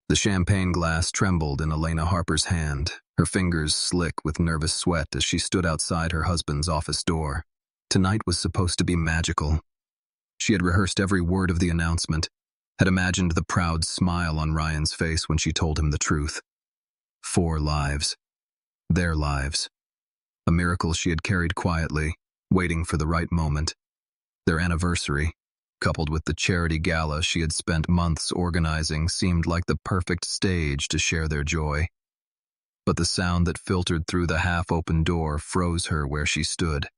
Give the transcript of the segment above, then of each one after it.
The champagne glass trembled in Elena Harper's hand, her fingers slick with nervous sweat as she stood outside her husband's office door. Tonight was supposed to be magical. She had rehearsed every word of the announcement, had imagined the proud smile on Ryan's face when she told him the truth. 4 lives. Their lives. A miracle she had carried quietly, waiting for the right moment. Their anniversary, coupled with the charity gala she had spent months organizing, seemed like the perfect stage to share their joy. But the sound that filtered through the half-open door froze her where she stood.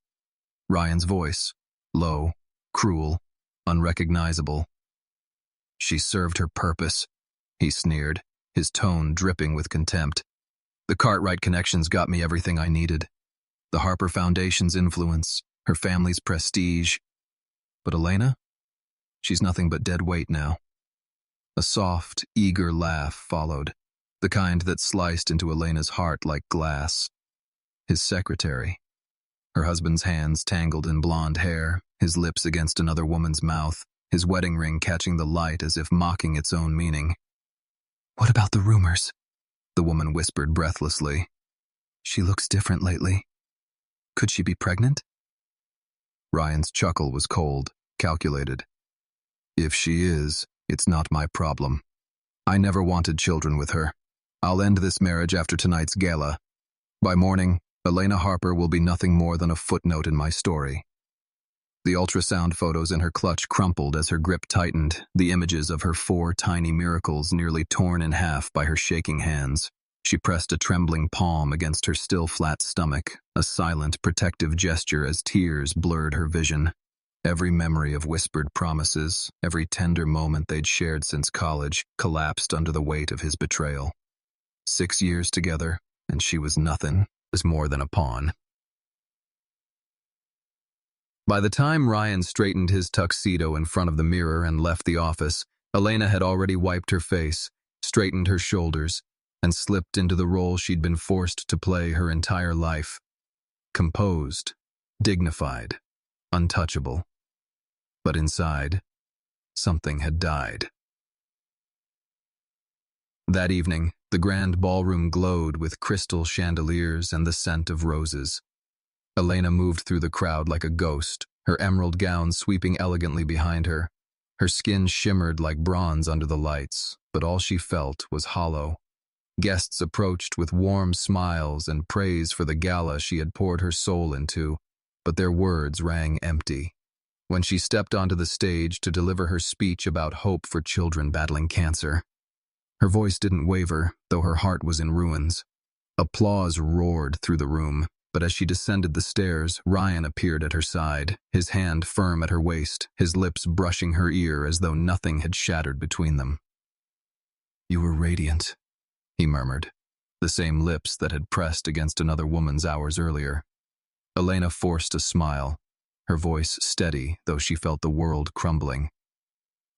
Ryan's voice, low, cruel, unrecognizable. "She served her purpose," he sneered, his tone dripping with contempt. "The Cartwright connections got me everything I needed. The Harper Foundation's influence, her family's prestige. But Elena? She's nothing but dead weight now." A soft, eager laugh followed, the kind that sliced into Elena's heart like glass. His secretary. Her husband's hands tangled in blonde hair, his lips against another woman's mouth, his wedding ring catching the light as if mocking its own meaning. "What about the rumors?" the woman whispered breathlessly. "She looks different lately. Could she be pregnant?" Ryan's chuckle was cold, calculated. "If she is, it's not my problem. I never wanted children with her. I'll end this marriage after tonight's gala. By morning, Elena Harper will be nothing more than a footnote in my story." The ultrasound photos in her clutch crumpled as her grip tightened, the images of her 4 tiny miracles nearly torn in half by her shaking hands. She pressed a trembling palm against her still flat stomach, a silent, protective gesture as tears blurred her vision. Every memory of whispered promises, every tender moment they'd shared since college, collapsed under the weight of his betrayal. 6 years together, and she was nothing, was more than a pawn. By the time Ryan straightened his tuxedo in front of the mirror and left the office, Elena had already wiped her face, straightened her shoulders, and slipped into the role she'd been forced to play her entire life. Composed, dignified, untouchable. But inside, something had died. That evening, the grand ballroom glowed with crystal chandeliers and the scent of roses. Elena moved through the crowd like a ghost, her emerald gown sweeping elegantly behind her. Her skin shimmered like bronze under the lights, but all she felt was hollow. Guests approached with warm smiles and praise for the gala she had poured her soul into, but their words rang empty. When she stepped onto the stage to deliver her speech about hope for children battling cancer, her voice didn't waver, though her heart was in ruins. Applause roared through the room, but as she descended the stairs, Ryan appeared at her side, his hand firm at her waist, his lips brushing her ear as though nothing had shattered between them. "You were radiant," he murmured, the same lips that had pressed against another woman's hours earlier. Elena forced a smile, her voice steady, though she felt the world crumbling.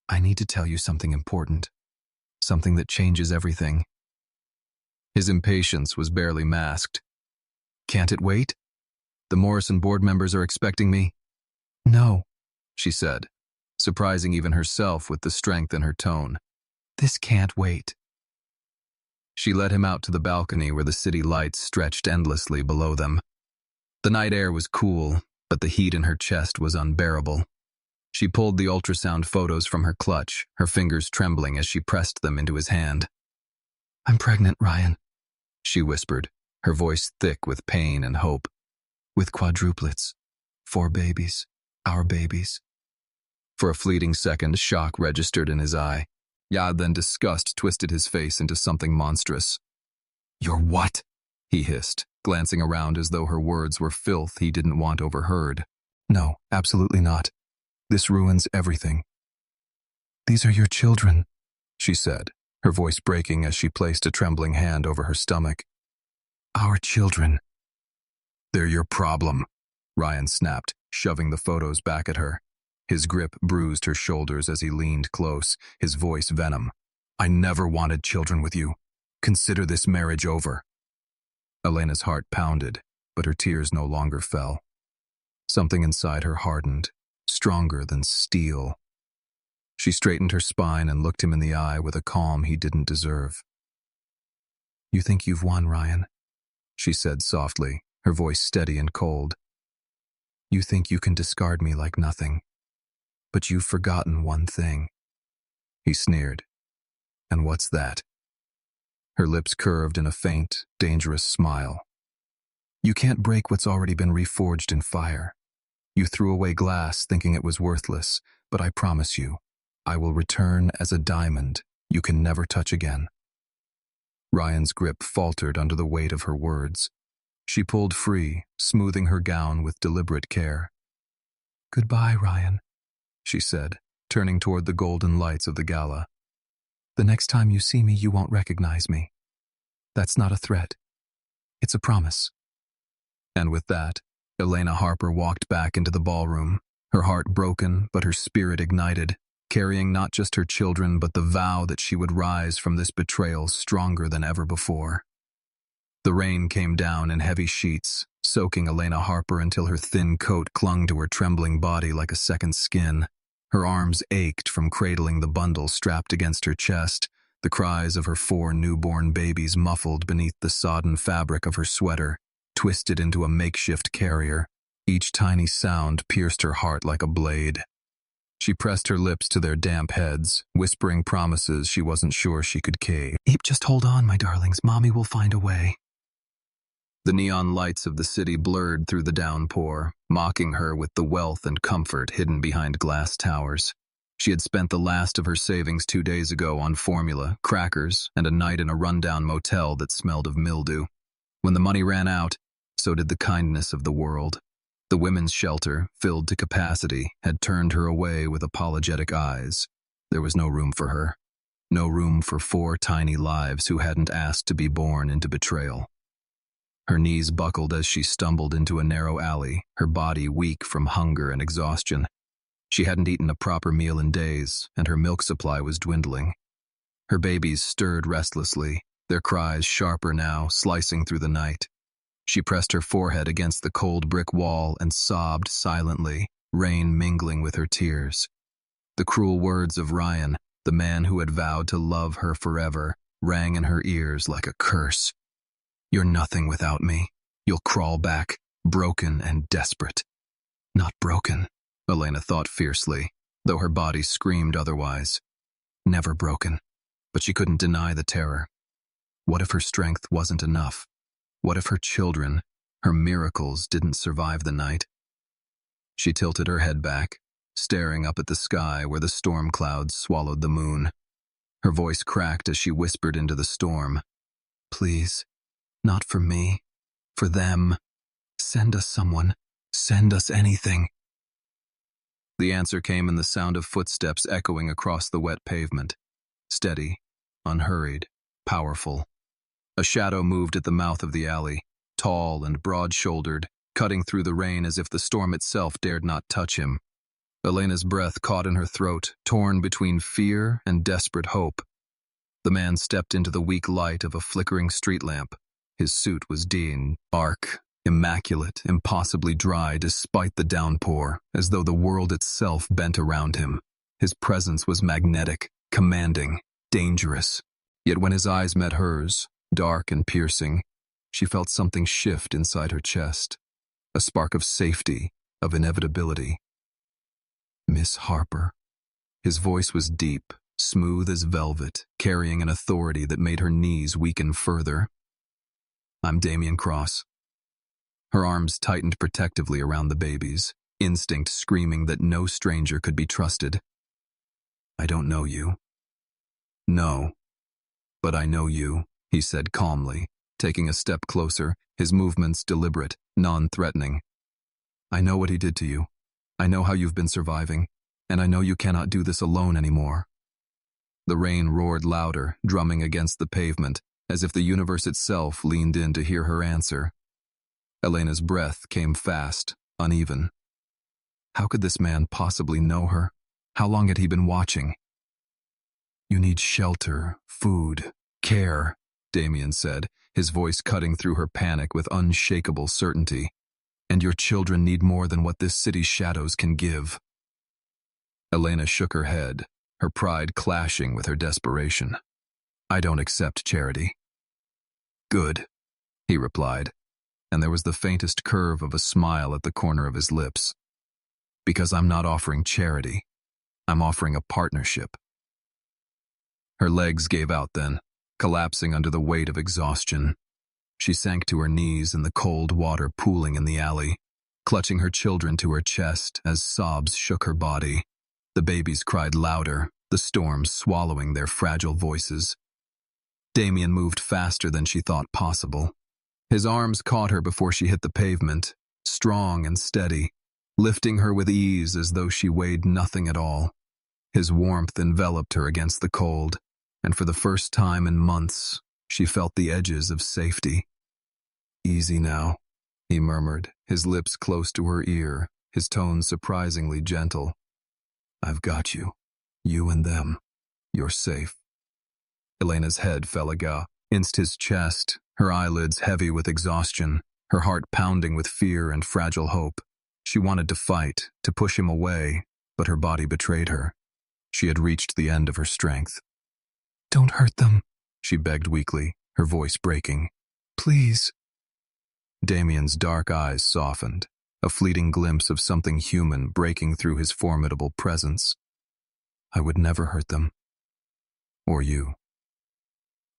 "I need to tell you something important, something that changes everything." His impatience was barely masked. "Can't it wait? The Morrison board members are expecting me." "No," she said, surprising even herself with the strength in her tone. "This can't wait." She led him out to the balcony where the city lights stretched endlessly below them. The night air was cool, but the heat in her chest was unbearable. She pulled the ultrasound photos from her clutch, her fingers trembling as she pressed them into his hand. "I'm pregnant, Ryan," she whispered, her voice thick with pain and hope. "With quadruplets. 4 babies. Our babies." For a fleeting second, shock registered in his eye. Then disgust twisted his face into something monstrous. "You're what?" he hissed, glancing around as though her words were filth he didn't want overheard. "No, absolutely not. This ruins everything." "These are your children," she said, her voice breaking as she placed a trembling hand over her stomach. "Our children." "They're your problem," Ryan snapped, shoving the photos back at her. His grip bruised her shoulders as he leaned close, his voice venom. "I never wanted children with you. Consider this marriage over." Elena's heart pounded, but her tears no longer fell. Something inside her hardened, stronger than steel. She straightened her spine and looked him in the eye with a calm he didn't deserve. "You think you've won, Ryan," she said softly, her voice steady and cold. "You think you can discard me like nothing. But you've forgotten one thing." He sneered. "And what's that?" Her lips curved in a faint, dangerous smile. "You can't break what's already been reforged in fire. You threw away glass thinking it was worthless, but I promise you, I will return as a diamond you can never touch again." Ryan's grip faltered under the weight of her words. She pulled free, smoothing her gown with deliberate care. "Goodbye, Ryan," she said, turning toward the golden lights of the gala. "The next time you see me, you won't recognize me. That's not a threat. It's a promise." And with that, Elena Harper walked back into the ballroom, her heart broken but her spirit ignited, carrying not just her children but the vow that she would rise from this betrayal stronger than ever before. The rain came down in heavy sheets, soaking Elena Harper until her thin coat clung to her trembling body like a second skin. Her arms ached from cradling the bundle strapped against her chest, the cries of her 4 newborn babies muffled beneath the sodden fabric of her sweater, twisted into a makeshift carrier. Each tiny sound pierced her heart like a blade. She pressed her lips to their damp heads, whispering promises she wasn't sure she could keep. "Just hold on, my darlings. Mommy will find a way." The neon lights of the city blurred through the downpour, mocking her with the wealth and comfort hidden behind glass towers. She had spent the last of her savings 2 days ago on formula, crackers, and a night in a rundown motel that smelled of mildew. When the money ran out, so did the kindness of the world. The women's shelter, filled to capacity, had turned her away with apologetic eyes. There was no room for her. No room for 4 tiny lives who hadn't asked to be born into betrayal. Her knees buckled as she stumbled into a narrow alley, her body weak from hunger and exhaustion. She hadn't eaten a proper meal in days, and her milk supply was dwindling. Her babies stirred restlessly, their cries sharper now, slicing through the night. She pressed her forehead against the cold brick wall and sobbed silently, rain mingling with her tears. The cruel words of Ryan, the man who had vowed to love her forever, rang in her ears like a curse. "You're nothing without me. You'll crawl back, broken and desperate." Not broken, Elena thought fiercely, though her body screamed otherwise. Never broken, but she couldn't deny the terror. What if her strength wasn't enough? What if her children, her miracles, didn't survive the night? She tilted her head back, staring up at the sky where the storm clouds swallowed the moon. Her voice cracked as she whispered into the storm. "Please, not for me, for them. Send us someone. Send us anything." The answer came in the sound of footsteps echoing across the wet pavement. Steady, unhurried, powerful. A shadow moved at the mouth of the alley, tall and broad-shouldered, cutting through the rain as if the storm itself dared not touch him. Elena's breath caught in her throat, torn between fear and desperate hope. The man stepped into the weak light of a flickering street lamp. His suit was dark, immaculate, impossibly dry despite the downpour, as though the world itself bent around him. His presence was magnetic, commanding, dangerous. Yet when his eyes met hers, dark and piercing, she felt something shift inside her chest. A spark of safety, of inevitability. "Miss Harper." His voice was deep, smooth as velvet, carrying an authority that made her knees weaken further. "I'm Damien Cross." Her arms tightened protectively around the babies, instinct screaming that no stranger could be trusted. "I don't know you." "No, but I know you," he said calmly, taking a step closer, his movements deliberate, non-threatening. "I know what he did to you. I know how you've been surviving, and I know you cannot do this alone anymore." The rain roared louder, drumming against the pavement, as if the universe itself leaned in to hear her answer. Elena's breath came fast, uneven. How could this man possibly know her? How long had he been watching? "You need shelter, food, care," Damien said, his voice cutting through her panic with unshakable certainty. "And your children need more than what this city's shadows can give." Elena shook her head, her pride clashing with her desperation. "I don't accept charity." "Good," he replied, and there was the faintest curve of a smile at the corner of his lips. "Because I'm not offering charity. I'm offering a partnership." Her legs gave out then, collapsing under the weight of exhaustion. She sank to her knees in the cold water pooling in the alley, clutching her children to her chest as sobs shook her body. The babies cried louder, the storm swallowing their fragile voices. Damien moved faster than she thought possible. His arms caught her before she hit the pavement, strong and steady, lifting her with ease as though she weighed nothing at all. His warmth enveloped her against the cold, and for the first time in months, she felt the edges of safety. "Easy now," he murmured, his lips close to her ear, his tone surprisingly gentle. "I've got you. You and them. You're safe." Elena's head fell against his chest, her eyelids heavy with exhaustion, her heart pounding with fear and fragile hope. She wanted to fight, to push him away, but her body betrayed her. She had reached the end of her strength. "Don't hurt them," she begged weakly, her voice breaking. "Please." Damien's dark eyes softened, a fleeting glimpse of something human breaking through his formidable presence. "I would never hurt them. Or you."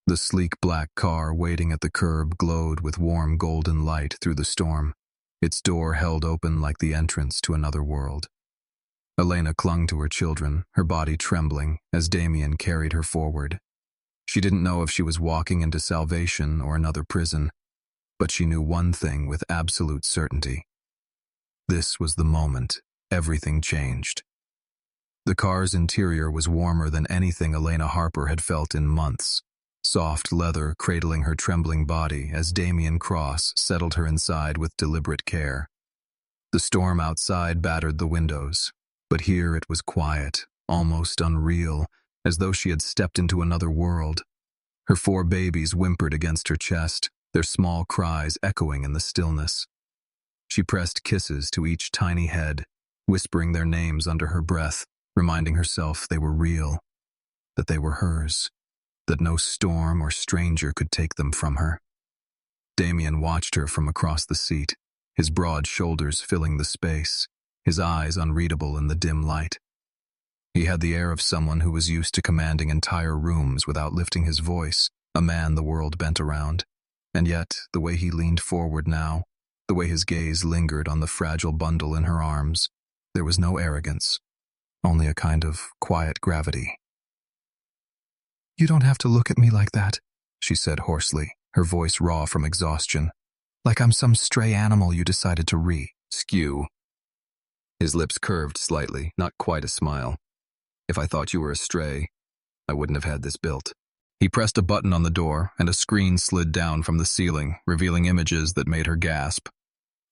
The sleek black car waiting at the curb glowed with warm golden light through the storm, its door held open like the entrance to another world. Elena clung to her children, her body trembling, as Damien carried her forward. She didn't know if she was walking into salvation or another prison, but she knew one thing with absolute certainty. This was the moment everything changed. The car's interior was warmer than anything Elena Harper had felt in months, soft leather cradling her trembling body as Damien Cross settled her inside with deliberate care. The storm outside battered the windows, but here it was quiet, almost unreal, as though she had stepped into another world. Her 4 babies whimpered against her chest, their small cries echoing in the stillness. She pressed kisses to each tiny head, whispering their names under her breath, reminding herself they were real, that they were hers, that no storm or stranger could take them from her. Damien watched her from across the seat, his broad shoulders filling the space, his eyes unreadable in the dim light. He had the air of someone who was used to commanding entire rooms without lifting his voice, a man the world bent around. And yet, the way he leaned forward now, the way his gaze lingered on the fragile bundle in her arms, there was no arrogance, only a kind of quiet gravity. "You don't have to look at me like that," she said hoarsely, her voice raw from exhaustion. "Like I'm some stray animal you decided to rescue." His lips curved slightly, not quite a smile. "If I thought you were a stray, I wouldn't have had this built." He pressed a button on the door, and a screen slid down from the ceiling, revealing images that made her gasp.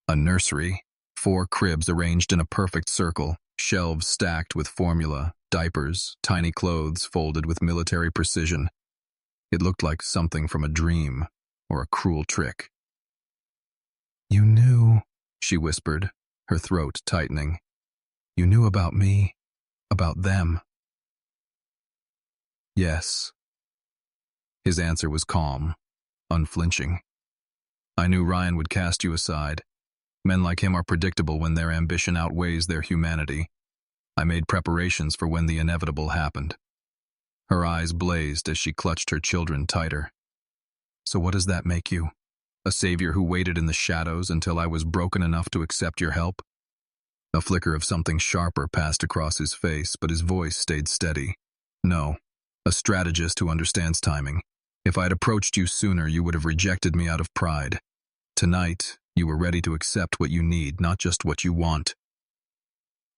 A nursery, 4 cribs arranged in a perfect circle, shelves stacked with formula, diapers, tiny clothes folded with military precision. It looked like something from a dream, or a cruel trick. "You knew," she whispered, her throat tightening. "You knew about me, about them." "Yes." His answer was calm, unflinching. "I knew Ryan would cast you aside. Men like him are predictable when their ambition outweighs their humanity. I made preparations for when the inevitable happened." Her eyes blazed as she clutched her children tighter. "So what does that make you? A savior who waited in the shadows until I was broken enough to accept your help?" A flicker of something sharper passed across his face, but his voice stayed steady. "No, a strategist who understands timing. If I had approached you sooner, you would have rejected me out of pride. Tonight, you were ready to accept what you need, not just what you want."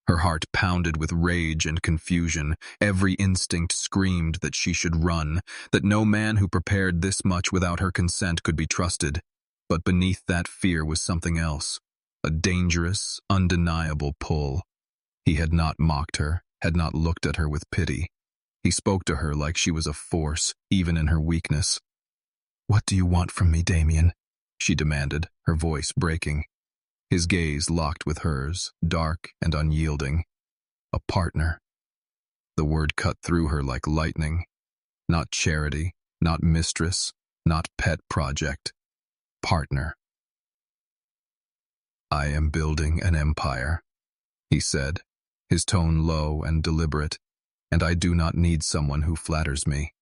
Her heart pounded with rage and confusion. Every instinct screamed that she should run, that no man who prepared this much without her consent could be trusted. But beneath that fear was something else, a dangerous, undeniable pull. He had not mocked her, had not looked at her with pity. He spoke to her like she was a force, even in her weakness. "What do you want from me, Damien?" she demanded, her voice breaking. His gaze locked with hers, dark and unyielding. "A partner." The word cut through her like lightning. Not charity, not mistress, not pet project. Partner. "I am building an empire," he said, his tone low and deliberate, "and I do not need someone who flatters me.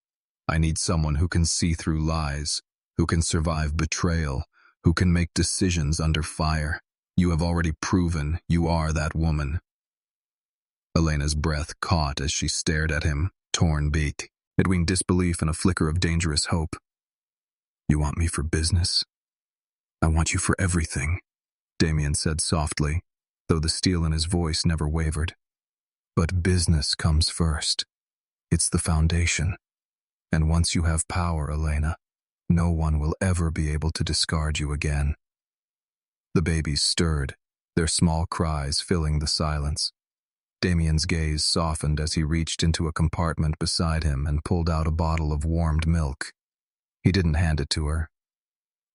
I need someone who can see through lies, who can survive betrayal, who can make decisions under fire. You have already proven you are that woman." Elena's breath caught as she stared at him, torn between disbelief and a flicker of dangerous hope. "You want me for business? I want you for everything," Damien said softly, though the steel in his voice never wavered. "But business comes first. It's the foundation. And once you have power, Elena, no one will ever be able to discard you again." The babies stirred, their small cries filling the silence. Damien's gaze softened as he reached into a compartment beside him and pulled out a bottle of warmed milk. He didn't hand it to her.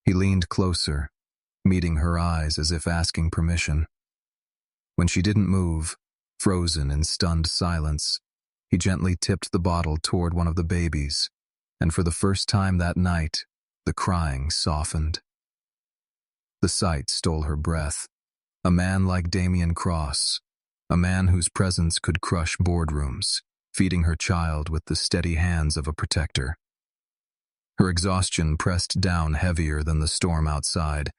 He leaned closer, meeting her eyes as if asking permission. When she didn't move, frozen in stunned silence, he gently tipped the bottle toward one of the babies, and for the first time that night, the crying softened. The sight stole her breath. A man like Damien Cross, a man whose presence could crush boardrooms, feeding her child with the steady hands of a protector. Her exhaustion pressed down heavier than the storm outside,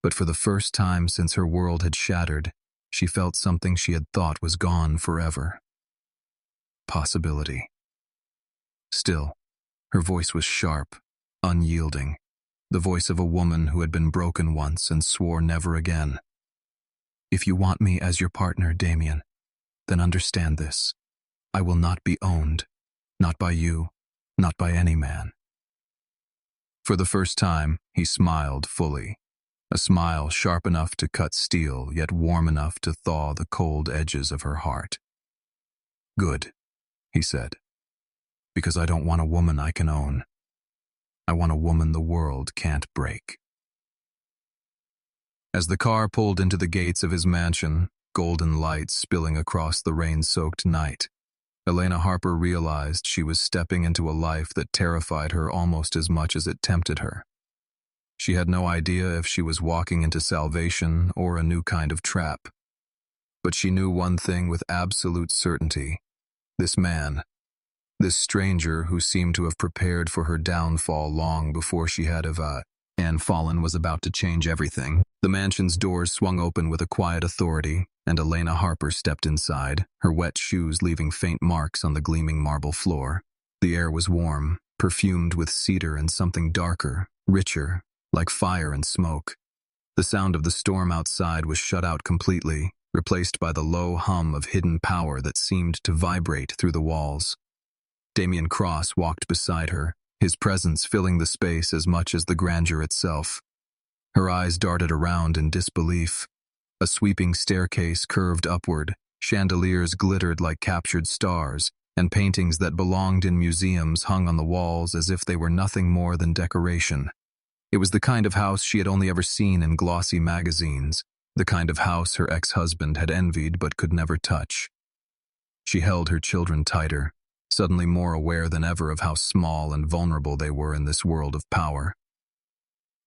but for the first time since her world had shattered, she felt something she had thought was gone forever. Possibility. Still, her voice was sharp, unyielding, the voice of a woman who had been broken once and swore never again. "If you want me as your partner, Damien, then understand this. I will not be owned, not by you, not by any man." For the first time, he smiled fully, a smile sharp enough to cut steel, yet warm enough to thaw the cold edges of her heart. "Good," he said, "because I don't want a woman I can own. I want a woman the world can't break." As the car pulled into the gates of his mansion, golden lights spilling across the rain-soaked night, Elena Harper realized she was stepping into a life that terrified her almost as much as it tempted her. She had no idea if she was walking into salvation or a new kind of trap. But she knew one thing with absolute certainty. This man, this stranger who seemed to have prepared for her downfall long before she had fallen, was about to change everything. The mansion's doors swung open with a quiet authority, and Elena Harper stepped inside, her wet shoes leaving faint marks on the gleaming marble floor. The air was warm, perfumed with cedar and something darker, richer, like fire and smoke. The sound of the storm outside was shut out completely, replaced by the low hum of hidden power that seemed to vibrate through the walls. Damien Cross walked beside her, his presence filling the space as much as the grandeur itself. Her eyes darted around in disbelief. A sweeping staircase curved upward, chandeliers glittered like captured stars, and paintings that belonged in museums hung on the walls as if they were nothing more than decoration. It was the kind of house she had only ever seen in glossy magazines, the kind of house her ex-husband had envied but could never touch. She held her children tighter, suddenly more aware than ever of how small and vulnerable they were in this world of power.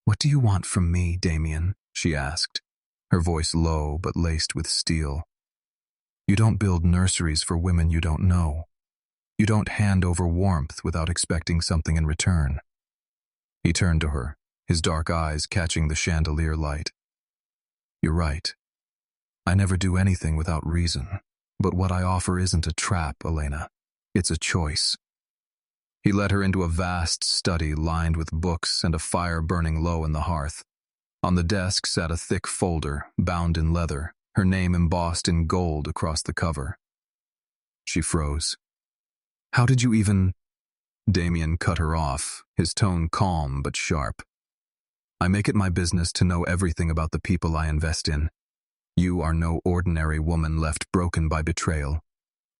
"What do you want from me, Damien?" she asked, her voice low but laced with steel. "You don't build nurseries for women you don't know. You don't hand over warmth without expecting something in return." He turned to her, his dark eyes catching the chandelier light. "You're right. I never do anything without reason, but what I offer isn't a trap, Elena. It's a choice." He led her into a vast study lined with books and a fire burning low in the hearth. On the desk sat a thick folder, bound in leather, her name embossed in gold across the cover. She froze. "How did you even—" Damien cut her off, his tone calm but sharp. "I make it my business to know everything about the people I invest in. You are no ordinary woman left broken by betrayal.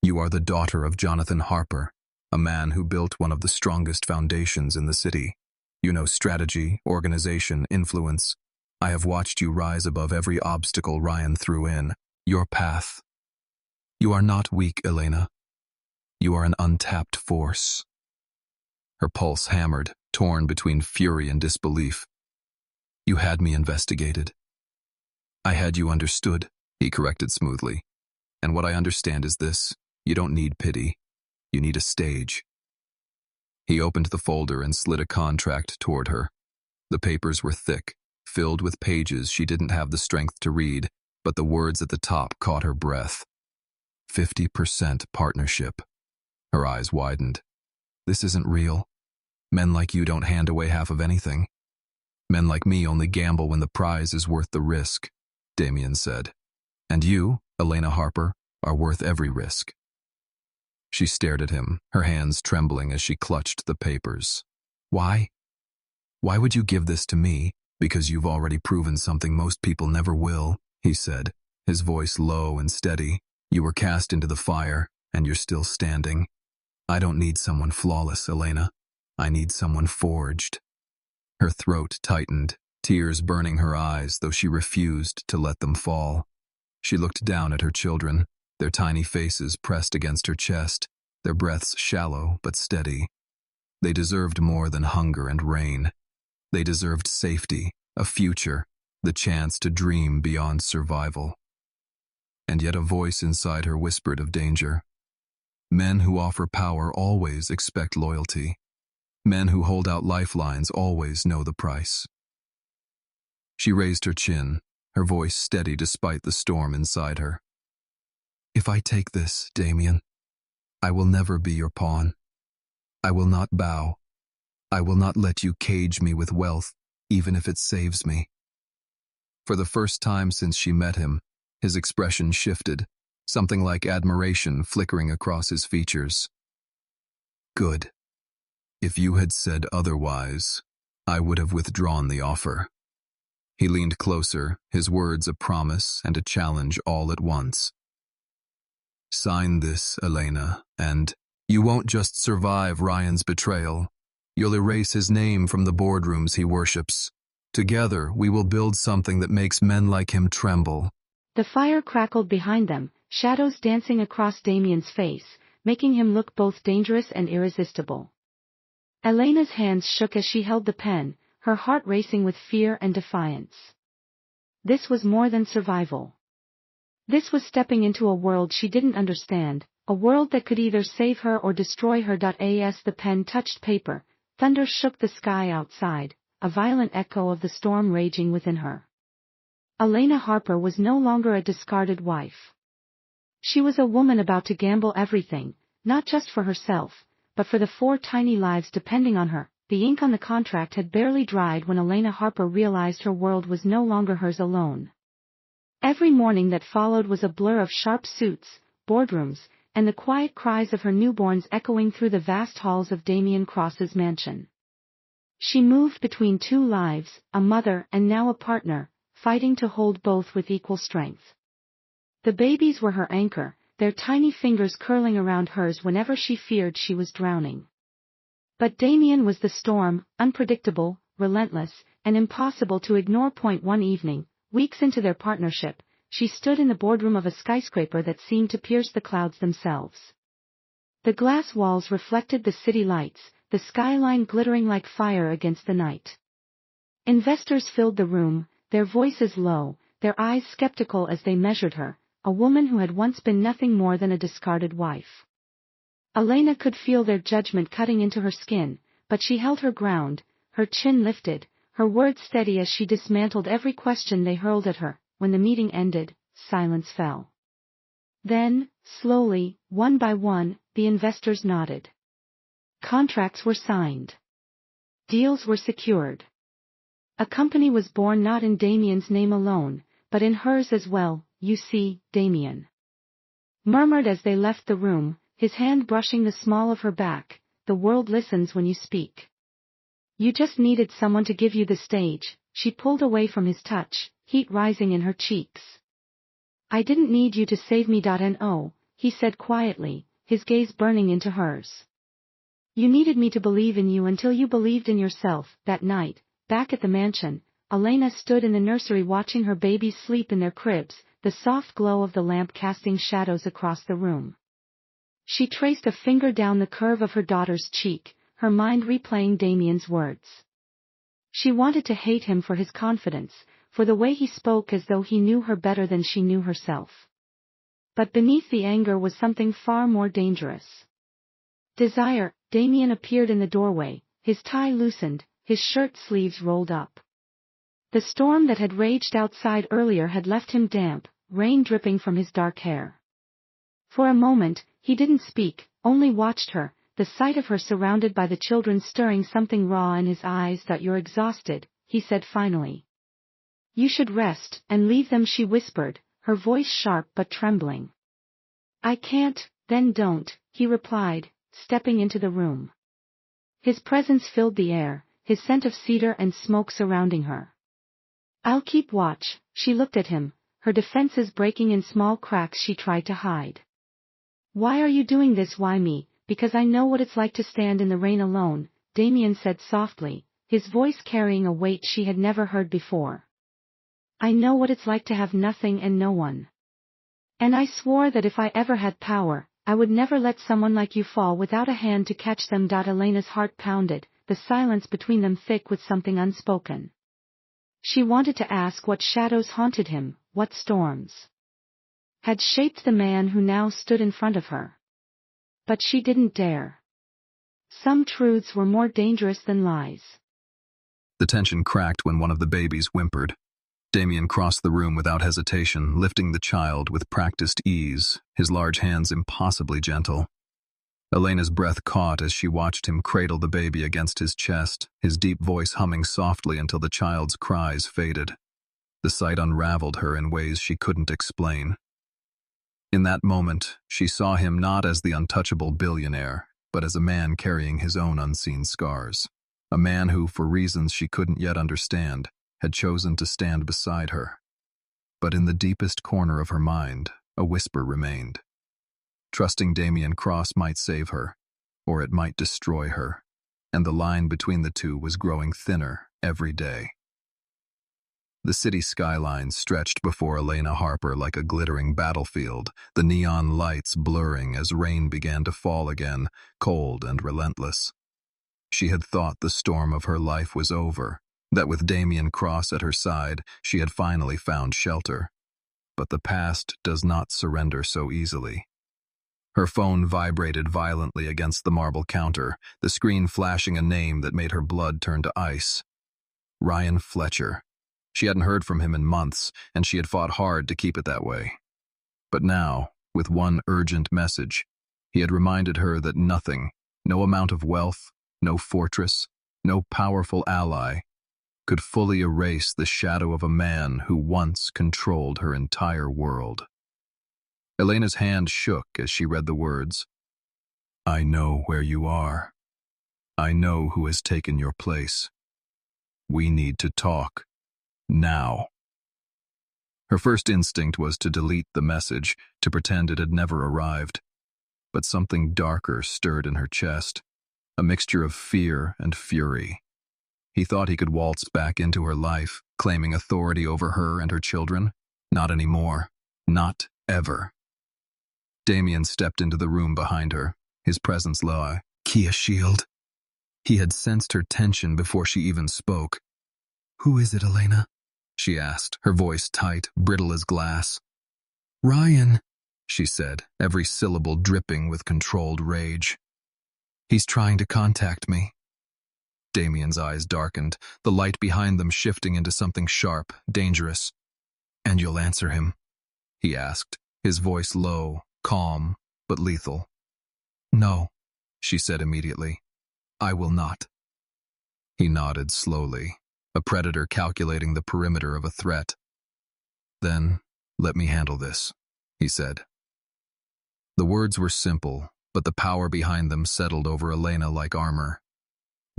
You are the daughter of Jonathan Harper, a man who built one of the strongest foundations in the city. You know strategy, organization, influence. I have watched you rise above every obstacle Ryan threw in. Your path. You are not weak, Elena. You are an untapped force. Her pulse hammered, torn between fury and disbelief. You had me investigated. I had you understood, he corrected smoothly. And what I understand is this: you don't need pity. You need a stage. He opened the folder and slid a contract toward her. The papers were thick, filled with pages she didn't have the strength to read, but the words at the top caught her breath. 50% partnership. Her eyes widened. This isn't real. Men like you don't hand away half of anything. Men like me only gamble when the prize is worth the risk, Damien said. And you, Elena Harper, are worth every risk. She stared at him, her hands trembling as she clutched the papers. Why? Why would you give this to me? Because you've already proven something most people never will, he said, his voice low and steady. You were cast into the fire, and you're still standing. I don't need someone flawless, Elena. I need someone forged. Her throat tightened, tears burning her eyes, though she refused to let them fall. She looked down at her children, their tiny faces pressed against her chest, their breaths shallow but steady. They deserved more than hunger and rain. They deserved safety, a future, the chance to dream beyond survival. And yet a voice inside her whispered of danger. Men who offer power always expect loyalty. Men who hold out lifelines always know the price. She raised her chin, her voice steady despite the storm inside her. If I take this, Damien, I will never be your pawn. I will not bow. I will not let you cage me with wealth, even if it saves me. For the first time since she met him, his expression shifted, something like admiration flickering across his features. Good. If you had said otherwise, I would have withdrawn the offer. He leaned closer, his words a promise and a challenge all at once. Sign this, Elena, and you won't just survive Ryan's betrayal. You'll erase his name from the boardrooms he worships. Together, we will build something that makes men like him tremble. The fire crackled behind them, shadows dancing across Damien's face, making him look both dangerous and irresistible. Elena's hands shook as she held the pen, her heart racing with fear and defiance. This was more than survival. This was stepping into a world she didn't understand, a world that could either save her or destroy her. As the pen touched paper, thunder shook the sky outside, a violent echo of the storm raging within her. Elena Harper was no longer a discarded wife. She was a woman about to gamble everything, not just for herself, but for the 4 tiny lives depending on her. The ink on the contract had barely dried when Elena Harper realized her world was no longer hers alone. Every morning that followed was a blur of sharp suits, boardrooms, and the quiet cries of her newborns echoing through the vast halls of Damien Cross's mansion. She moved between 2 lives, a mother and now a partner, fighting to hold both with equal strength. The babies were her anchor, their tiny fingers curling around hers whenever she feared she was drowning. But Damien was the storm, unpredictable, relentless, and impossible to ignore. One evening, weeks into their partnership, she stood in the boardroom of a skyscraper that seemed to pierce the clouds themselves. The glass walls reflected the city lights, the skyline glittering like fire against the night. Investors filled the room, their voices low, their eyes skeptical as they measured her, a woman who had once been nothing more than a discarded wife. Elena could feel their judgment cutting into her skin, but she held her ground, her chin lifted, her words steady as she dismantled every question they hurled at her. When the meeting ended, silence fell. Then, slowly, one by one, the investors nodded. Contracts were signed. Deals were secured. A company was born not in Damien's name alone, but in hers as well. You see, Damien murmured as they left the room, his hand brushing the small of her back, the world listens when you speak. You just needed someone to give you the stage. She pulled away from his touch, heat rising in her cheeks. I didn't need you to save me. No, he said quietly, his gaze burning into hers. You needed me to believe in you until you believed in yourself. That night, back at the mansion, Elena stood in the nursery watching her babies sleep in their cribs, the soft glow of the lamp casting shadows across the room. She traced a finger down the curve of her daughter's cheek, her mind replaying Damien's words. She wanted to hate him for his confidence, for the way he spoke as though he knew her better than she knew herself. But beneath the anger was something far more dangerous. Desire. Damien appeared in the doorway, his tie loosened, his shirt sleeves rolled up. The storm that had raged outside earlier had left him damp, rain dripping from his dark hair. For a moment, he didn't speak, only watched her, the sight of her surrounded by the children stirring something raw in his eyes. "That you're exhausted," he said finally. "You should rest, and leave them," she whispered, her voice sharp but trembling. "I can't." "Then don't," he replied, stepping into the room. His presence filled the air, his scent of cedar and smoke surrounding her. "I'll keep watch." She looked at him, her defenses breaking in small cracks she tried to hide. "Why are you doing this?" "Why me? Because I know what it's like to stand in the rain alone," Damien said softly, his voice carrying a weight she had never heard before. "I know what it's like to have nothing and no one. And I swore that if I ever had power, I would never let someone like you fall without a hand to catch them." Elena's heart pounded, the silence between them thick with something unspoken. She wanted to ask what shadows haunted him, what storms had shaped the man who now stood in front of her. But she didn't dare. Some truths were more dangerous than lies. The tension cracked when one of the babies whimpered. Damien crossed the room without hesitation, lifting the child with practiced ease, his large hands impossibly gentle. Elena's breath caught as she watched him cradle the baby against his chest, his deep voice humming softly until the child's cries faded. The sight unraveled her in ways she couldn't explain. In that moment, she saw him not as the untouchable billionaire, but as a man carrying his own unseen scars. A man who, for reasons she couldn't yet understand, had chosen to stand beside her. But in the deepest corner of her mind, a whisper remained. Trusting Damien Cross might save her, or it might destroy her, and the line between the two was growing thinner every day. The city skyline stretched before Elena Harper like a glittering battlefield, the neon lights blurring as rain began to fall again, cold and relentless. She had thought the storm of her life was over, that with Damien Cross at her side, she had finally found shelter. But the past does not surrender so easily. Her phone vibrated violently against the marble counter, the screen flashing a name that made her blood turn to ice. Ryan Fletcher. She hadn't heard from him in months, and she had fought hard to keep it that way. But now, with one urgent message, he had reminded her that nothing, no amount of wealth, no fortress, no powerful ally, could fully erase the shadow of a man who once controlled her entire world. Elena's hand shook as she read the words. "I know where you are. I know who has taken your place. We need to talk. Now." Her first instinct was to delete the message, to pretend it had never arrived. But something darker stirred in her chest, a mixture of fear and fury. He thought he could waltz back into her life, claiming authority over her and her children. Not anymore. Not ever. Damien stepped into the room behind her, his presence low. "Kia shield." He had sensed her tension before she even spoke. "Who is it, Elena?" she asked, her voice tight, brittle as glass. "Ryan," she said, every syllable dripping with controlled rage. "He's trying to contact me." Damien's eyes darkened, the light behind them shifting into something sharp, dangerous. "And you'll answer him?" he asked, his voice low, calm, but lethal. "No," she said immediately. "I will not." He nodded slowly, a predator calculating the perimeter of a threat. "Then, let me handle this," he said. The words were simple, but the power behind them settled over Elena like armor.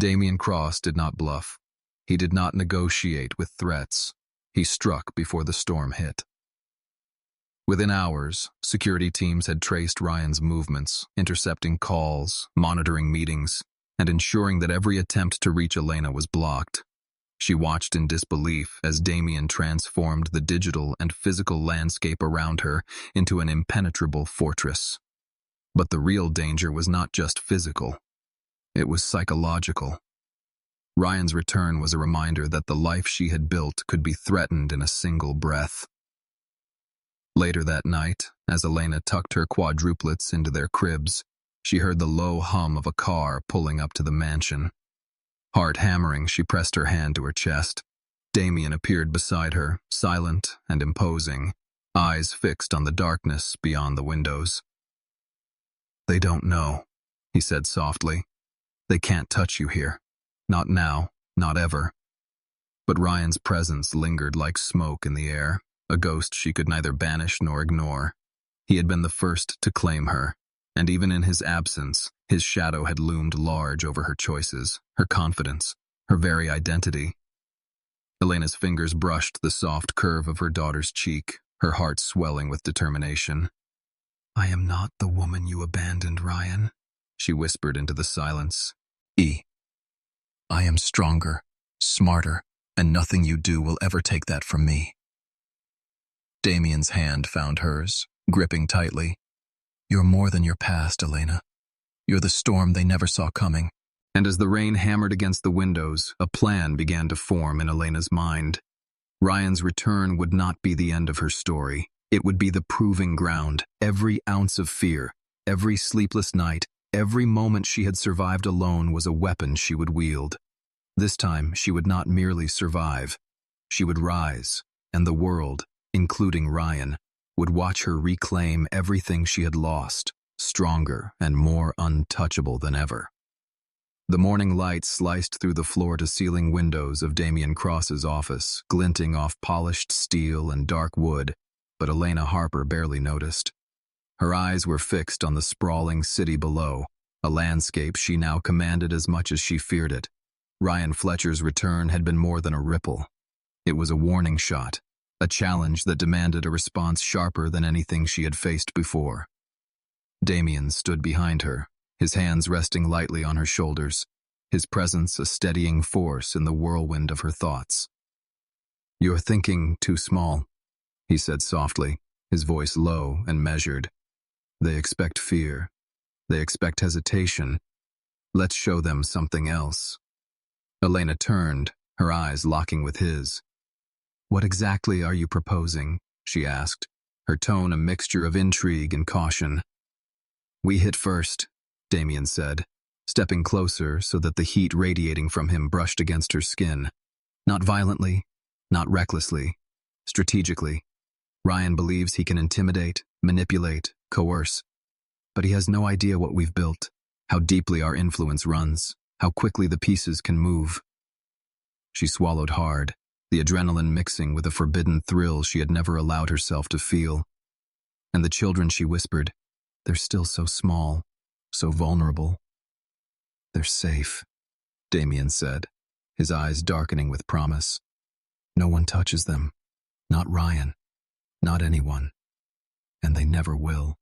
Damien Cross did not bluff. He did not negotiate with threats. He struck before the storm hit. Within hours, security teams had traced Ryan's movements, intercepting calls, monitoring meetings, and ensuring that every attempt to reach Elena was blocked. She watched in disbelief as Damien transformed the digital and physical landscape around her into an impenetrable fortress. But the real danger was not just physical. It was psychological. Ryan's return was a reminder that the life she had built could be threatened in a single breath. Later that night, as Elena tucked her quadruplets into their cribs, she heard the low hum of a car pulling up to the mansion. Heart hammering, she pressed her hand to her chest. Damien appeared beside her, silent and imposing, eyes fixed on the darkness beyond the windows. "They don't know," he said softly. "They can't touch you here. Not now, not ever." But Ryan's presence lingered like smoke in the air, a ghost she could neither banish nor ignore. He had been the first to claim her, and even in his absence, his shadow had loomed large over her choices, her confidence, her very identity. Elena's fingers brushed the soft curve of her daughter's cheek, her heart swelling with determination. "I am not the woman you abandoned, Ryan," she whispered into the silence. "I am stronger, smarter, and nothing you do will ever take that from me." Damien's hand found hers, gripping tightly. "You're more than your past, Elena. You're the storm they never saw coming." And as the rain hammered against the windows, a plan began to form in Elena's mind. Ryan's return would not be the end of her story. It would be the proving ground. Every ounce of fear, every sleepless night, every moment she had survived alone was a weapon she would wield. This time, she would not merely survive. She would rise, and the world, including Ryan, would watch her reclaim everything she had lost, stronger and more untouchable than ever. The morning light sliced through the floor-to-ceiling windows of Damien Cross's office, glinting off polished steel and dark wood, but Elena Harper barely noticed. Her eyes were fixed on the sprawling city below, a landscape she now commanded as much as she feared it. Ryan Fletcher's return had been more than a ripple. It was a warning shot, a challenge that demanded a response sharper than anything she had faced before. Damien stood behind her, his hands resting lightly on her shoulders, his presence a steadying force in the whirlwind of her thoughts. "You're thinking too small," he said softly, his voice low and measured. "They expect fear. They expect hesitation. Let's show them something else." Elena turned, her eyes locking with his. "What exactly are you proposing?" she asked, her tone a mixture of intrigue and caution. "We hit first," Damien said, stepping closer so that the heat radiating from him brushed against her skin. "Not violently, not recklessly, strategically. Ryan believes he can intimidate, manipulate, coerce. But he has no idea what we've built, how deeply our influence runs, how quickly the pieces can move." She swallowed hard, the adrenaline mixing with a forbidden thrill she had never allowed herself to feel. "And the children," she whispered, "they're still so small, so vulnerable." "They're safe," Damien said, his eyes darkening with promise. "No one touches them. Not Ryan. Not anyone. And they never will."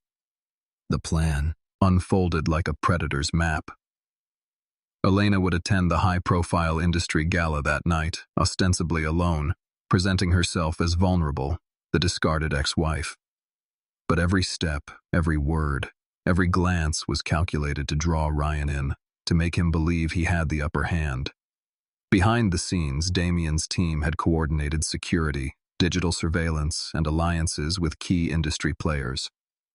The plan unfolded like a predator's map. Elena would attend the high-profile industry gala that night, ostensibly alone, presenting herself as vulnerable, the discarded ex-wife. But every step, every word, every glance was calculated to draw Ryan in, to make him believe he had the upper hand. Behind the scenes, Damien's team had coordinated security, digital surveillance, and alliances with key industry players.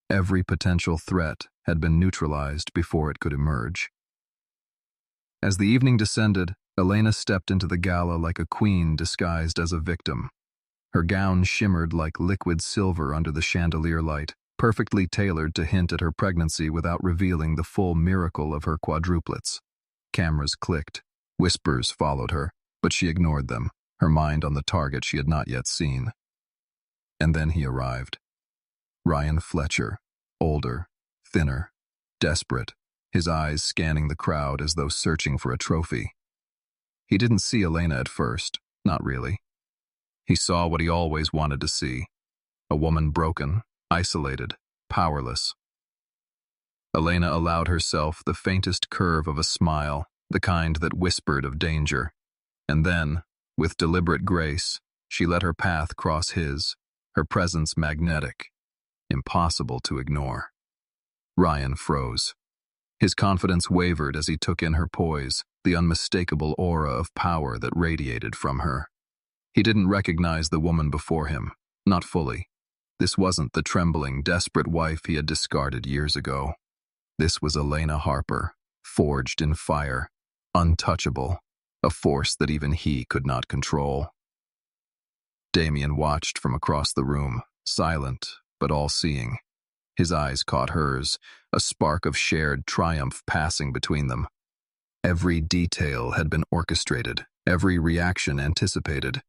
Every potential threat had been neutralized before it could emerge. As the evening descended, Elena stepped into the gala like a queen disguised as a victim. Her gown shimmered like liquid silver under the chandelier light, perfectly tailored to hint at her pregnancy without revealing the full miracle of her quadruplets. Cameras clicked, whispers followed her, but she ignored them, her mind on the target she had not yet seen. And then he arrived. Ryan Fletcher, older, thinner, desperate, his eyes scanning the crowd as though searching for a trophy. He didn't see Elena at first, not really. He saw what he always wanted to see, a woman broken, isolated, powerless. Elena allowed herself the faintest curve of a smile, the kind that whispered of danger. And then, with deliberate grace, she let her path cross his, her presence magnetic, impossible to ignore. Ryan froze. His confidence wavered as he took in her poise, the unmistakable aura of power that radiated from her. He didn't recognize the woman before him, not fully. This wasn't the trembling, desperate wife he had discarded years ago. This was Elena Harper, forged in fire, untouchable, a force that even he could not control. Damien watched from across the room, silent but all-seeing. His eyes caught hers, a spark of shared triumph passing between them. Every detail had been orchestrated, every reaction anticipated,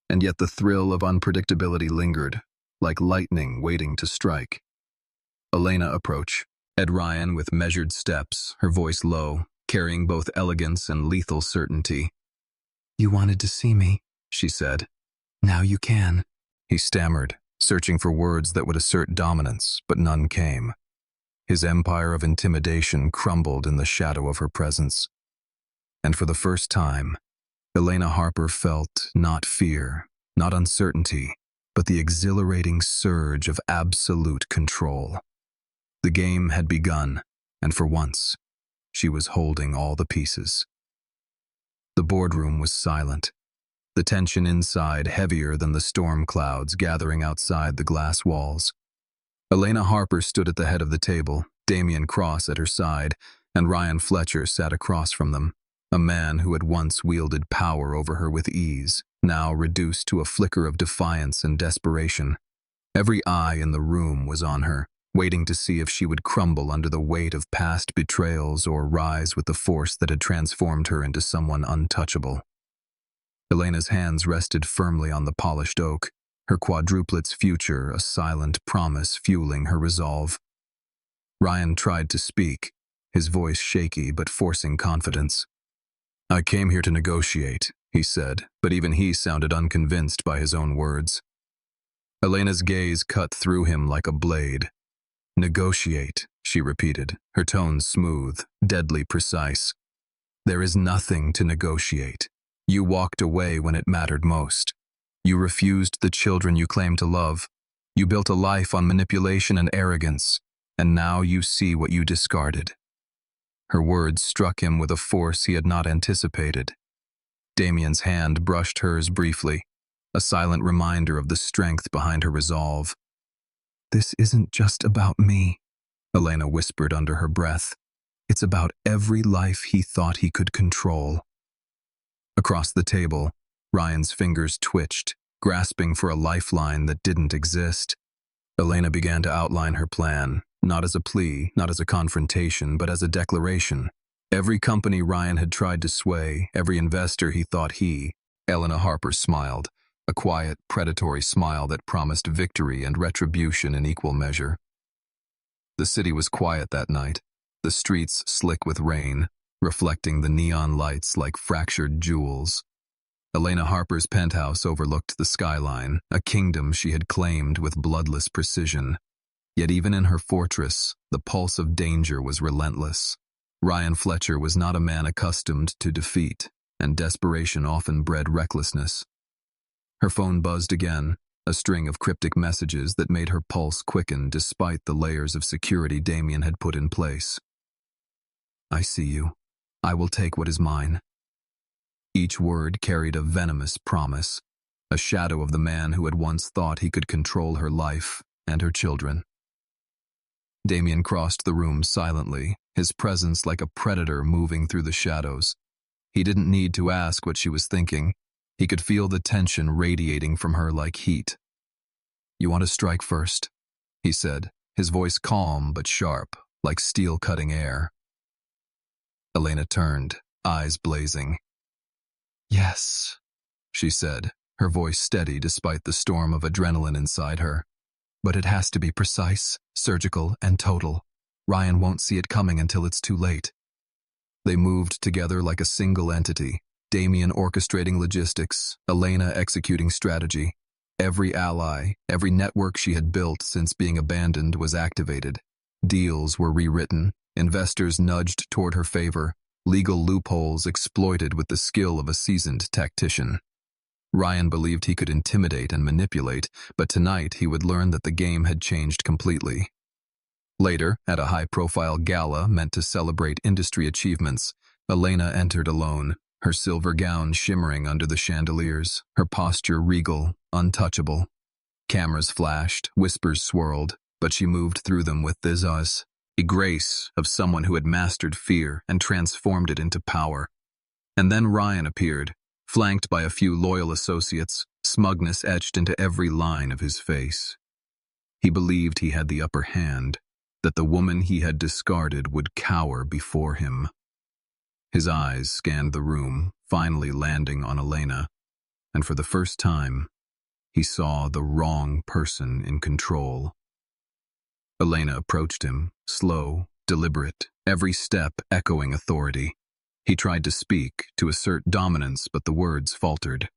and yet the thrill of unpredictability lingered, like lightning waiting to strike. Elena approached, Ed Ryan with measured steps, her voice low, carrying both elegance and lethal certainty. "You wanted to see me," she said. "Now you can." He stammered, searching for words that would assert dominance, but none came. His empire of intimidation crumbled in the shadow of her presence. And for the first time, Elena Harper felt not fear, not uncertainty, but the exhilarating surge of absolute control. The game had begun, and for once, she was holding all the pieces. The boardroom was silent, the tension inside heavier than the storm clouds gathering outside the glass walls. Elena Harper stood at the head of the table, Damien Cross at her side, and Ryan Fletcher sat across from them, a man who had once wielded power over her with ease, now reduced to a flicker of defiance and desperation. Every eye in the room was on her, waiting to see if she would crumble under the weight of past betrayals or rise with the force that had transformed her into someone untouchable. Elena's hands rested firmly on the polished oak, her quadruplets' future a silent promise fueling her resolve. Ryan tried to speak, his voice shaky but forcing confidence. "I came here to negotiate," he said, but even he sounded unconvinced by his own words. Elena's gaze cut through him like a blade. "Negotiate," she repeated, her tone smooth, deadly precise. "There is nothing to negotiate. You walked away when it mattered most. You refused the children you claimed to love. You built a life on manipulation and arrogance, and now you see what you discarded." Her words struck him with a force he had not anticipated. Damien's hand brushed hers briefly, a silent reminder of the strength behind her resolve. "This isn't just about me," Elena whispered under her breath. "It's about every life he thought he could control." Across the table, Ryan's fingers twitched, grasping for a lifeline that didn't exist. Elena began to outline her plan, not as a plea, not as a confrontation, but as a declaration. Every company Ryan had tried to sway, every investor he thought Elena Harper smiled, a quiet, predatory smile that promised victory and retribution in equal measure. The city was quiet that night, the streets slick with rain, reflecting the neon lights like fractured jewels. Elena Harper's penthouse overlooked the skyline, a kingdom she had claimed with bloodless precision. Yet even in her fortress, the pulse of danger was relentless. Ryan Fletcher was not a man accustomed to defeat, and desperation often bred recklessness. Her phone buzzed again, a string of cryptic messages that made her pulse quicken despite the layers of security Damien had put in place. "I see you. I will take what is mine." Each word carried a venomous promise, a shadow of the man who had once thought he could control her life and her children. Damien crossed the room silently, his presence like a predator moving through the shadows. He didn't need to ask what she was thinking. He could feel the tension radiating from her like heat. "You want to strike first?" he said, his voice calm but sharp, like steel cutting air. Elena turned, eyes blazing. "Yes," she said, her voice steady despite the storm of adrenaline inside her. "But it has to be precise, surgical, and total. Ryan won't see it coming until it's too late." They moved together like a single entity, Damien orchestrating logistics, Elena executing strategy. Every ally, every network she had built since being abandoned was activated. Deals were rewritten, investors nudged toward her favor, legal loopholes exploited with the skill of a seasoned tactician. Ryan believed he could intimidate and manipulate, but tonight he would learn that the game had changed completely. Later, at a high-profile gala meant to celebrate industry achievements, Elena entered alone, her silver gown shimmering under the chandeliers, her posture regal, untouchable. Cameras flashed, whispers swirled, but she moved through them with a grace of someone who had mastered fear and transformed it into power. And then Ryan appeared, flanked by a few loyal associates, smugness etched into every line of his face. He believed he had the upper hand, that the woman he had discarded would cower before him. His eyes scanned the room, finally landing on Elena, and for the first time, he saw the wrong person in control. Elena approached him, slow, deliberate, every step echoing authority. He tried to speak, to assert dominance, but the words faltered.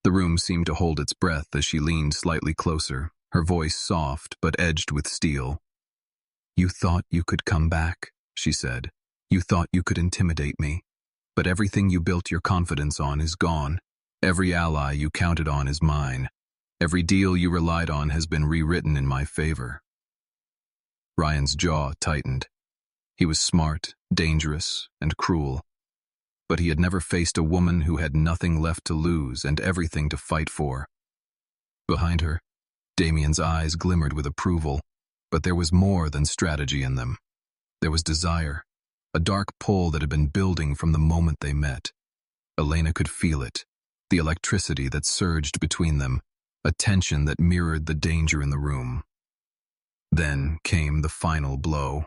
The room seemed to hold its breath as she leaned slightly closer, her voice soft but edged with steel. "You thought you could come back," she said. "You thought you could intimidate me. But everything you built your confidence on is gone. Every ally you counted on is mine. Every deal you relied on has been rewritten in my favor." Ryan's jaw tightened. He was smart, dangerous, and cruel. But he had never faced a woman who had nothing left to lose and everything to fight for. Behind her, Damien's eyes glimmered with approval, but there was more than strategy in them. There was desire, a dark pull that had been building from the moment they met. Elena could feel it, the electricity that surged between them, a tension that mirrored the danger in the room. Then came the final blow.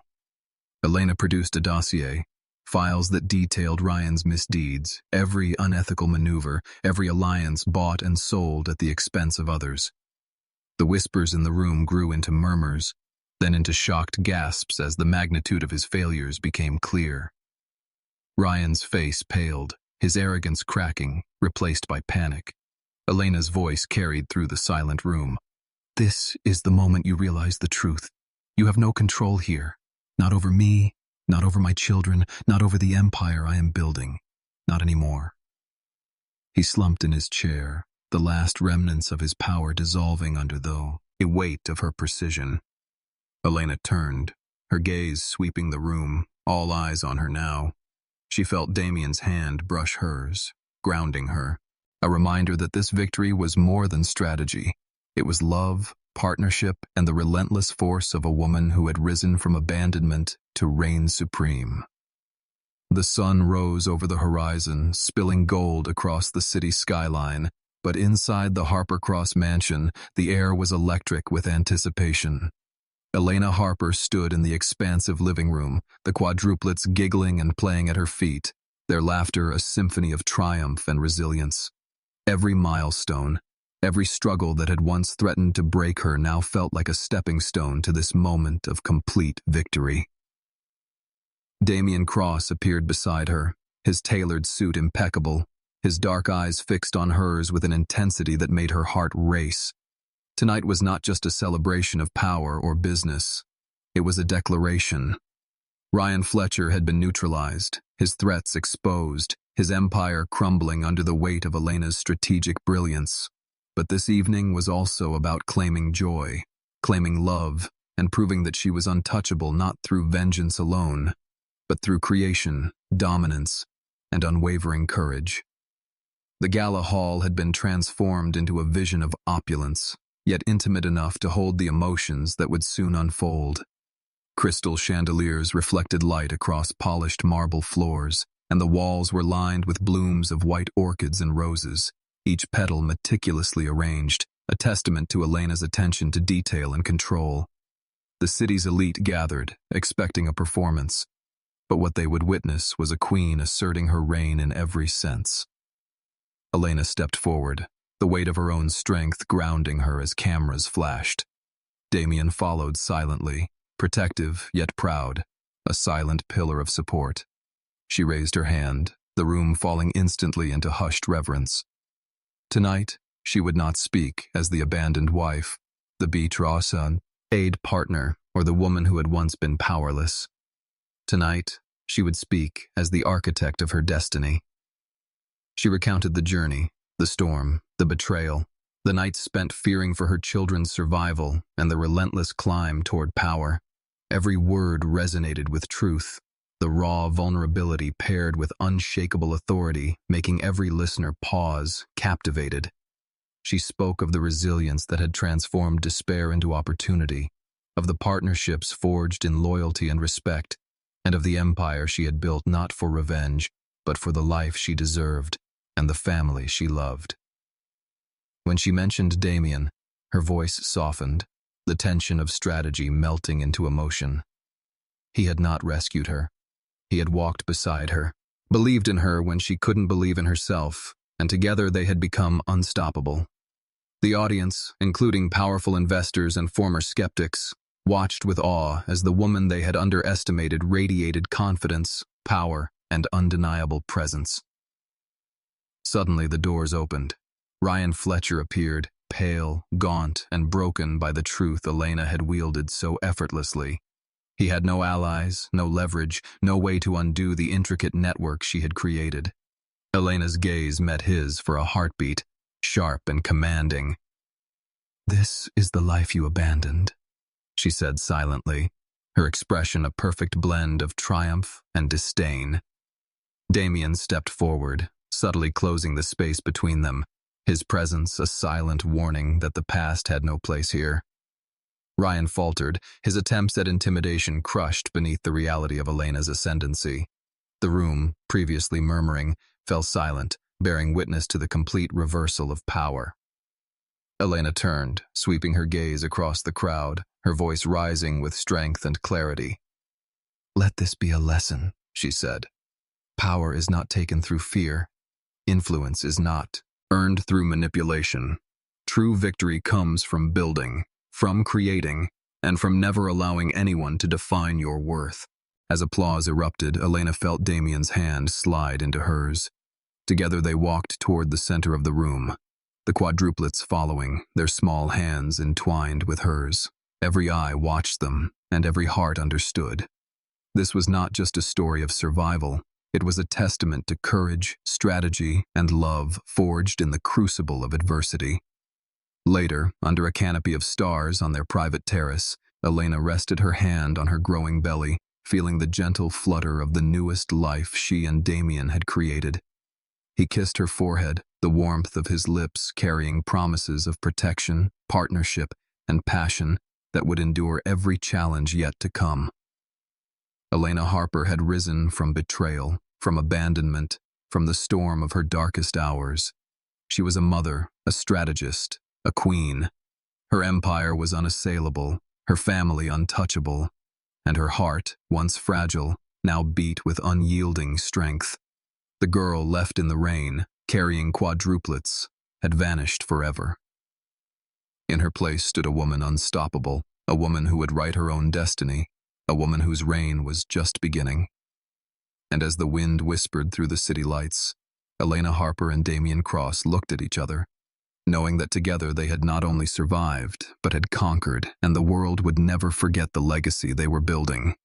Elena produced a dossier, files that detailed Ryan's misdeeds, every unethical maneuver, every alliance bought and sold at the expense of others. The whispers in the room grew into murmurs, then into shocked gasps as the magnitude of his failures became clear. Ryan's face paled, his arrogance cracking, replaced by panic. Elena's voice carried through the silent room. "This is the moment you realize the truth. You have no control here. Not over me, not over my children, not over the empire I am building. Not anymore." He slumped in his chair, the last remnants of his power dissolving under the weight of her precision. Elena turned, her gaze sweeping the room, all eyes on her now. She felt Damien's hand brush hers, grounding her, a reminder that this victory was more than strategy. It was love, partnership, and the relentless force of a woman who had risen from abandonment to reign supreme. The sun rose over the horizon, spilling gold across the city skyline, but inside the Harper Cross mansion, the air was electric with anticipation. Elena Harper stood in the expansive living room, the quadruplets giggling and playing at her feet, their laughter a symphony of triumph and resilience. Every milestone, every struggle that had once threatened to break her now felt like a stepping stone to this moment of complete victory. Damien Cross appeared beside her, his tailored suit impeccable, his dark eyes fixed on hers with an intensity that made her heart race. Tonight was not just a celebration of power or business. It was a declaration. Ryan Fletcher had been neutralized, his threats exposed, his empire crumbling under the weight of Elena's strategic brilliance. But this evening was also about claiming joy, claiming love, and proving that she was untouchable not through vengeance alone, but through creation, dominance, and unwavering courage. The gala hall had been transformed into a vision of opulence, yet intimate enough to hold the emotions that would soon unfold. Crystal chandeliers reflected light across polished marble floors, and the walls were lined with blooms of white orchids and roses, each petal meticulously arranged, a testament to Elena's attention to detail and control. The city's elite gathered, expecting a performance, but what they would witness was a queen asserting her reign in every sense. Elena stepped forward, the weight of her own strength grounding her as cameras flashed. Damien followed silently, protective yet proud, a silent pillar of support. She raised her hand, the room falling instantly into hushed reverence. Tonight, she would not speak as the abandoned wife, the betrayal, aid partner, or the woman who had once been powerless. Tonight, she would speak as the architect of her destiny. She recounted the journey, the storm, the betrayal, the nights spent fearing for her children's survival, and the relentless climb toward power. Every word resonated with truth, the raw vulnerability paired with unshakable authority, making every listener pause, captivated. She spoke of the resilience that had transformed despair into opportunity, of the partnerships forged in loyalty and respect, and of the empire she had built not for revenge, but for the life she deserved and the family she loved. When she mentioned Damien, her voice softened, the tension of strategy melting into emotion. He had not rescued her. He had walked beside her, believed in her when she couldn't believe in herself, and together they had become unstoppable. The audience, including powerful investors and former skeptics, watched with awe as the woman they had underestimated radiated confidence, power, and undeniable presence. Suddenly the doors opened. Ryan Fletcher appeared, pale, gaunt, and broken by the truth Elena had wielded so effortlessly. He had no allies, no leverage, no way to undo the intricate network she had created. Elena's gaze met his for a heartbeat, sharp and commanding. "This is the life you abandoned," she said silently, her expression a perfect blend of triumph and disdain. Damien stepped forward, subtly closing the space between them, his presence a silent warning that the past had no place here. Ryan faltered, his attempts at intimidation crushed beneath the reality of Elena's ascendancy. The room, previously murmuring, fell silent, bearing witness to the complete reversal of power. Elena turned, sweeping her gaze across the crowd, her voice rising with strength and clarity. "Let this be a lesson," she said. "Power is not taken through fear. Influence is not earned through manipulation. True victory comes from building, from creating, and from never allowing anyone to define your worth." As applause erupted, Elena felt Damien's hand slide into hers. Together they walked toward the center of the room, the quadruplets following, their small hands entwined with hers. Every eye watched them, and every heart understood. This was not just a story of survival. It was a testament to courage, strategy, and love forged in the crucible of adversity. Later, under a canopy of stars on their private terrace, Elena rested her hand on her growing belly, feeling the gentle flutter of the newest life she and Damien had created. He kissed her forehead, the warmth of his lips carrying promises of protection, partnership, and passion that would endure every challenge yet to come. Elena Harper had risen from betrayal, from abandonment, from the storm of her darkest hours. She was a mother, a strategist, a queen. Her empire was unassailable, her family untouchable, and her heart, once fragile, now beat with unyielding strength. The girl left in the rain, carrying quadruplets, had vanished forever. In her place stood a woman unstoppable, a woman who would write her own destiny, a woman whose reign was just beginning. And as the wind whispered through the city lights, Elena Harper and Damien Cross looked at each other, knowing that together they had not only survived, but had conquered, and the world would never forget the legacy they were building.